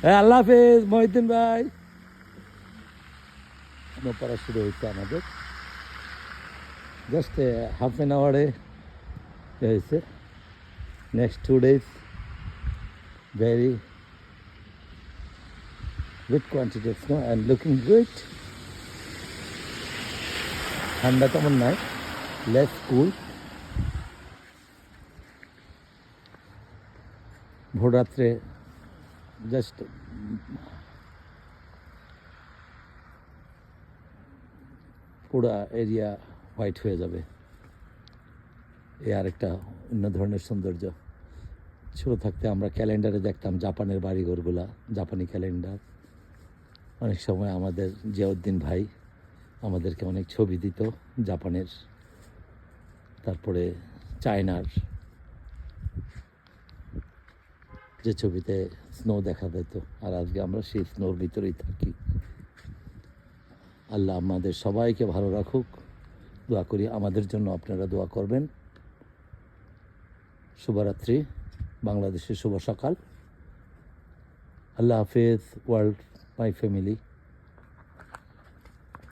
হ্যাঁ, আল্লাহ হাফেজ মহিউদ্দিন ভাই। পড়া শুরু হয়েছে আমাদের, জাস্ট হাফ অ্যান আওয়ারে হয়েছে। Next 2 days very good quantity of snow and looking good. ঠান্ডা তেমন নাই, লেস কুল। ভোর রাত্রে জাস্ট পুরা এরিয়া হোয়াইট হয়ে যাবে। এ আরেকটা অন্য ধরনের সৌন্দর্য। ছোটো থাকতে আমরা ক্যালেন্ডারে দেখতাম জাপানের বাড়িঘরগুলা, জাপানি ক্যালেন্ডার। অনেক সময় আমাদের জিয়াউদ্দিন ভাই আমাদেরকে অনেক ছবি দিত জাপানের, তারপরে চায়নার, যে ছবিতে স্নো দেখা যেত। আর আজকে আমরা সেই স্নোর ভিতরেই থাকি। আল্লাহ আমাদের সবাইকে ভালো রাখুক, দোয়া করি। আমাদের জন্য আপনারা দোয়া করবেন। শুভরাত্রি, বাংলাদেশের শুভ সকাল। আল্লাহ হাফেজ ওয়ার্ল্ড, মাই ফ্যামিলি।